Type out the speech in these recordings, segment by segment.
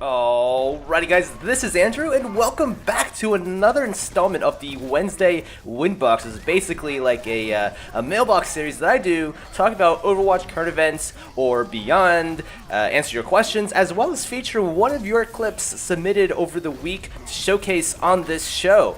Alrighty guys, this is Andrew and welcome back to another installment of the Wednesday wInbox. This is basically like a mailbox series that I do, talk about Overwatch current events or beyond, answer your questions, as well as feature one of your clips submitted over the week to showcase on this show.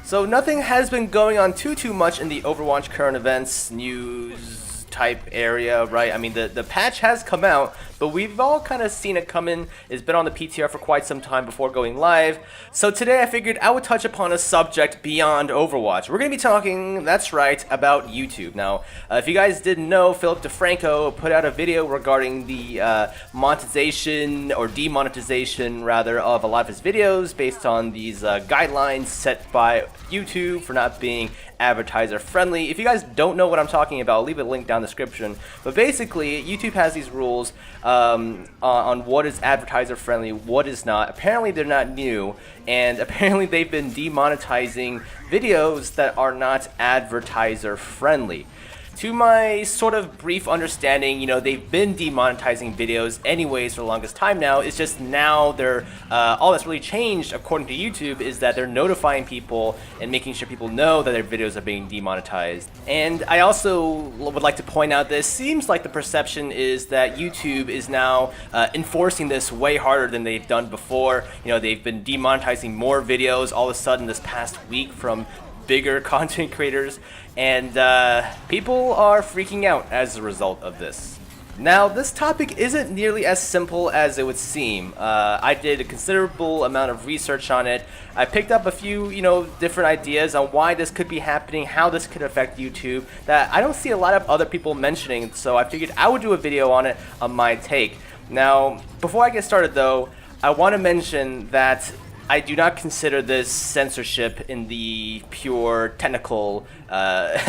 So nothing has been going on too much in the Overwatch current events news type area, right? I mean, the patch has come out, but we've all kind of seen it coming. It's been on the PTR for quite some time before going live. So today I figured I would touch upon a subject beyond Overwatch. We're going to be talking, that's right, about YouTube. Now, if you guys didn't know, Philip DeFranco put out a video regarding the monetization or demonetization, rather, of a lot of his videos based on these guidelines set by YouTube for not being advertiser friendly. If you guys don't know what I'm talking about, I'll leave a link down in the description. But basically, YouTube has these rules on what is advertiser friendly, what is not. Apparently they're not new, and apparently they've been demonetizing videos that are not advertiser friendly. To my sort of brief understanding, you know, they've been demonetizing videos anyways for the longest time now. It's just now they're, all that's really changed, according to YouTube, is that they're notifying people and making sure people know that their videos are being demonetized. And I also would like to point out that it seems like the perception is that YouTube is now enforcing this way harder than they've done before. You know, they've been demonetizing more videos all of a sudden this past week from bigger content creators, and people are freaking out as a result of this. Now, this topic isn't nearly as simple as it would seem. I did a considerable amount of research on it. I picked up a few, different ideas on why this could be happening, how this could affect YouTube, that I don't see a lot of other people mentioning, so I figured I would do a video on it on my take. Now, before I get started though, I want to mention that I do not consider this censorship in the pure technical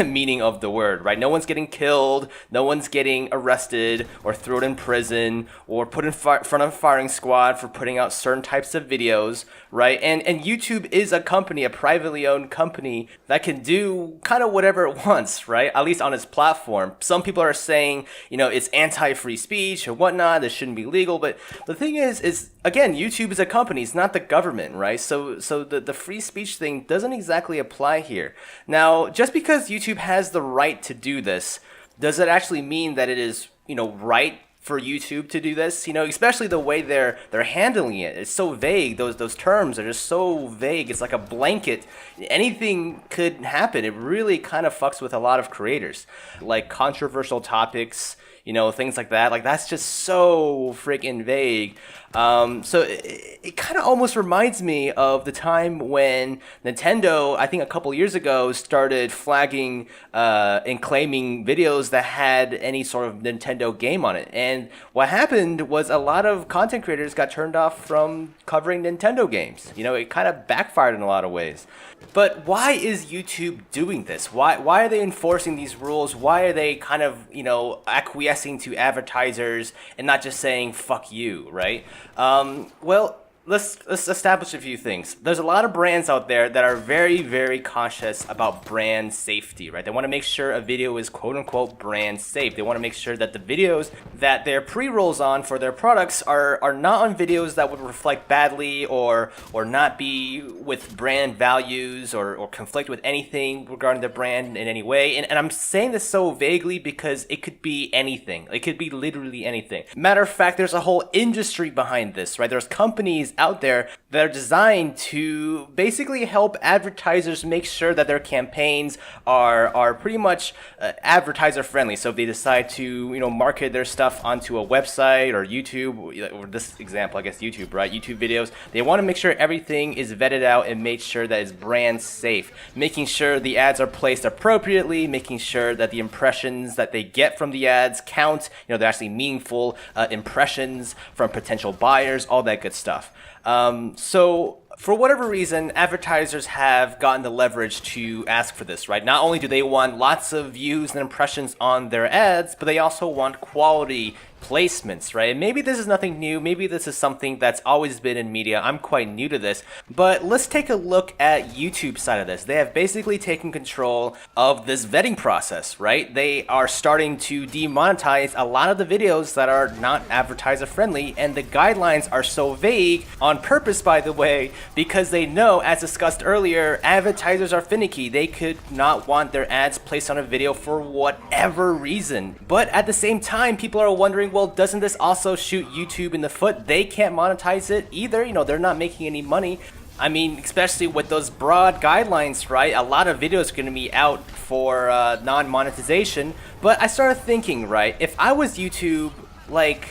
meaning of the word, right? No one's getting killed, no one's getting arrested or thrown in prison or put in front of a firing squad for putting out certain types of videos, right? And YouTube is a company, a privately owned company that can do kind of whatever it wants, right? At least on its platform. Some people are saying, it's anti-free speech or whatnot, this shouldn't be legal, but the thing is again, YouTube is a company, it's not the government, right? So the free speech thing doesn't exactly apply here. Now, just because YouTube has the right to do this, does it actually mean that it is, right for YouTube to do this? Especially the way they're handling it. It's so vague. Those terms are just so vague. It's like a blanket. Anything could happen. It really kind of fucks with a lot of creators. Like controversial topics, things like that. Like, that's just so freaking vague. So it kind of almost reminds me of the time when Nintendo, I think a couple years ago, started flagging and claiming videos that had any sort of Nintendo game on it. And what happened was a lot of content creators got turned off from covering Nintendo games. It kind of backfired in a lot of ways. But why is YouTube doing this? Why are they enforcing these rules? Why are they kind of, acquiescing to advertisers and not just saying, fuck you, right? Well, let's establish a few things. There's a lot of brands out there that are very, very cautious about brand safety, right? They want to make sure a video is quote-unquote brand safe. They want to make sure that the videos that their pre-rolls on for their products are not on videos that would reflect badly or not be with brand values or conflict with anything regarding the brand in any way. And I'm saying this so vaguely because it could be anything. It could be literally anything. Matter of fact, there's a whole industry behind this, right? There's companies out there that are designed to basically help advertisers make sure that their campaigns are pretty much advertiser friendly. So if they decide to market their stuff onto a website or YouTube, or this example, I guess YouTube, right? YouTube videos, they want to make sure everything is vetted out and made sure that it's brand safe, making sure the ads are placed appropriately, making sure that the impressions that they get from the ads count, they're actually meaningful impressions from potential buyers, all that good stuff. So for whatever reason, advertisers have gotten the leverage to ask for this, right? Not only do they want lots of views and impressions on their ads, but they also want quality placements, right? And maybe this is nothing new. Maybe this is something that's always been in media. I'm quite new to this. But let's take a look at YouTube's side of this. They have basically taken control of this vetting process, right? They are starting to demonetize a lot of the videos that are not advertiser friendly, and the guidelines are so vague on purpose, by the way, because they know, as discussed earlier, advertisers are finicky. They could not want their ads placed on a video for whatever reason. But at the same time, people are wondering, well, doesn't this also shoot YouTube in the foot? They can't monetize it either. You know, they're not making any money. I mean, especially with those broad guidelines, right? A lot of videos are going to be out for non-monetization. But I started thinking, right, if I was YouTube, like,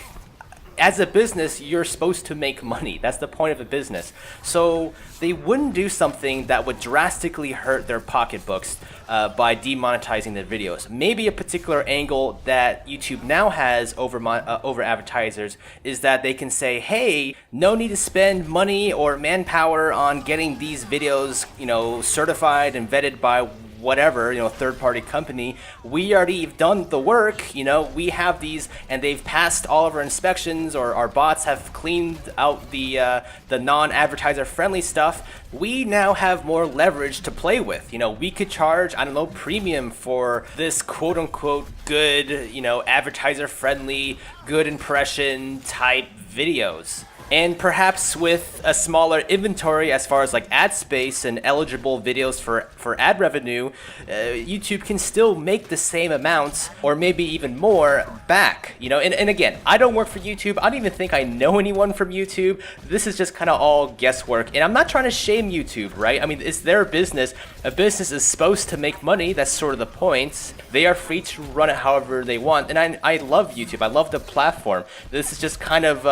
as a business, you're supposed to make money. That's the point of a business. So they wouldn't do something that would drastically hurt their pocketbooks by demonetizing their videos. Maybe a particular angle that YouTube now has over advertisers is that they can say, hey, no need to spend money or manpower on getting these videos, you know, certified and vetted by whatever, you know, third-party company. We already have done the work, you know, we have these and they've passed all of our inspections, or our bots have cleaned out the non-advertiser friendly stuff. We now have more leverage to play with. You know, we could charge, I don't know, premium for this quote-unquote good, you know, advertiser friendly, good impression type videos. And perhaps with a smaller inventory as far as like ad space and eligible videos for ad revenue, YouTube can still make the same amounts or maybe even more back, you know. And again, I don't work for YouTube. I don't even think I know anyone from YouTube. This is just kind of all guesswork. And I'm not trying to shame YouTube, right? I mean, it's their business. A business is supposed to make money. That's sort of the point. They are free to run it however they want. And I love YouTube. I love the platform. This is just kind of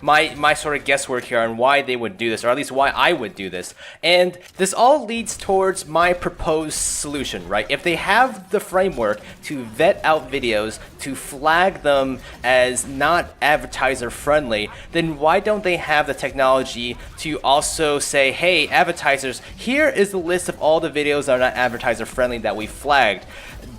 my sort of guesswork here on why they would do this, or at least why I would do this. And this all leads towards my proposed solution, right? If they have the framework to vet out videos, to flag them as not advertiser friendly, then why don't they have the technology to also say, hey, advertisers, here is the list of all the videos that are not advertiser friendly that we flagged.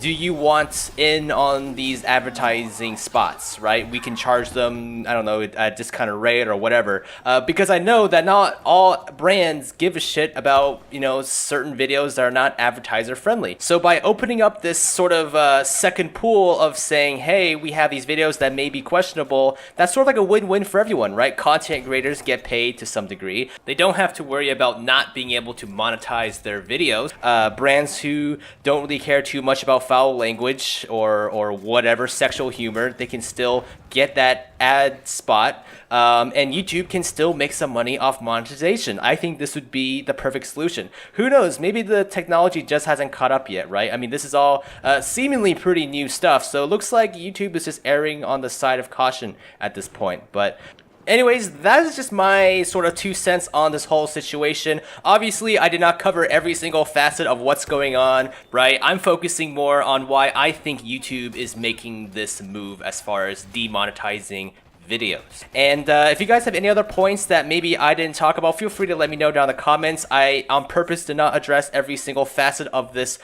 Do you want in on these advertising spots, right? We can charge them, I don't know, a discounted rate or whatever. Because I know that not all brands give a shit about, you know, certain videos that are not advertiser friendly. So by opening up this sort of second pool of saying, hey, we have these videos that may be questionable, that's sort of like a win-win for everyone, right? Content creators get paid to some degree. They don't have to worry about not being able to monetize their videos. Brands who don't really care too much about foul language or whatever, sexual humor, they can still get that ad spot, and YouTube can still make some money off monetization. I think this would be the perfect solution. Who knows, maybe the technology just hasn't caught up yet, right? I mean, this is all seemingly pretty new stuff, so it looks like YouTube is just erring on the side of caution at this point. But anyways, that is just my sort of 2 cents on this whole situation. Obviously, I did not cover every single facet of what's going on, right? I'm focusing more on why I think YouTube is making this move as far as demonetizing videos. And if you guys have any other points that maybe I didn't talk about, feel free to let me know down in the comments. I on purpose did not address every single facet of this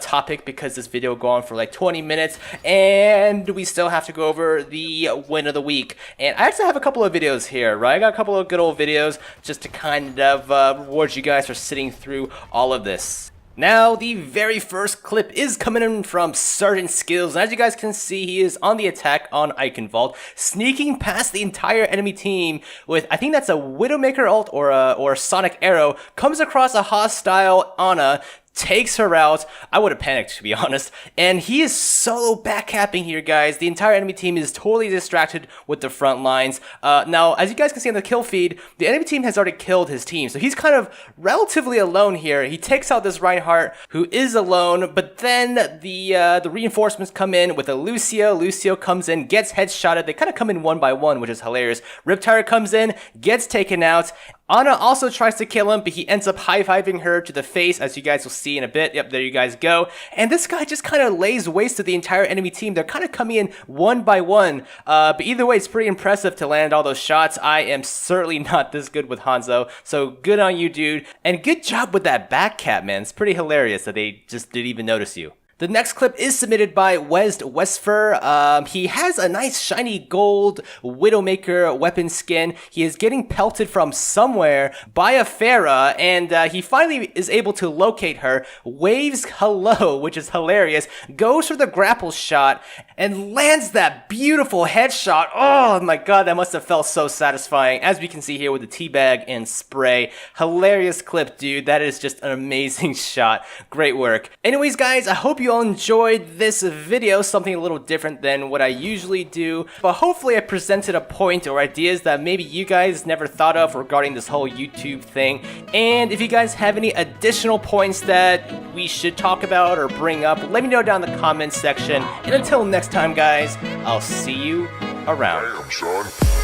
topic because this video will go on for like 20 minutes and we still have to go over the win of the week. And I actually have a couple of videos here, right? I got a couple of good old videos just to kind of reward you guys for sitting through all of this. Now, the very first clip is coming in from Sergeant Skills, and as you guys can see, he is on the attack on Eichenwald, sneaking past the entire enemy team with, I think that's a Widowmaker ult or a Sonic Arrow, comes across a hostile Ana, takes her out. I would have panicked, to be honest. And he is solo backcapping here, guys. The entire enemy team is totally distracted with the front lines. Now, as you guys can see on the kill feed, the enemy team has already killed his team. So he's kind of relatively alone here. He takes out this Reinhardt, who is alone, but then the reinforcements come in with a Lucio. Lucio comes in, gets headshotted. They kind of come in one by one, which is hilarious. Riptire comes in, gets taken out. Ana also tries to kill him, but he ends up high-fiving her to the face, as you guys will see in a bit. Yep, there you guys go. And this guy just kind of lays waste to the entire enemy team. They're kind of coming in one by one. But either way, it's pretty impressive to land all those shots. I am certainly not this good with Hanzo, so good on you, dude. And good job with that back cap, man. It's pretty hilarious that they just didn't even notice you. The next clip is submitted by Westfer. He has a nice shiny gold Widowmaker weapon skin. He is getting pelted from somewhere by a Pharah, and he finally is able to locate her, waves hello, which is hilarious, goes for the grapple shot, and lands that beautiful headshot. Oh my god, that must have felt so satisfying, as we can see here with the teabag and spray. Hilarious clip, dude. That is just an amazing shot. Great work. Anyways, guys, I hope you all enjoyed this video, something a little different than what I usually do, but hopefully I presented a point or ideas that maybe you guys never thought of regarding this whole YouTube thing. And if you guys have any additional points that we should talk about or bring up, let me know down in the comments section. And until next time, guys, I'll see you around. Damn, son.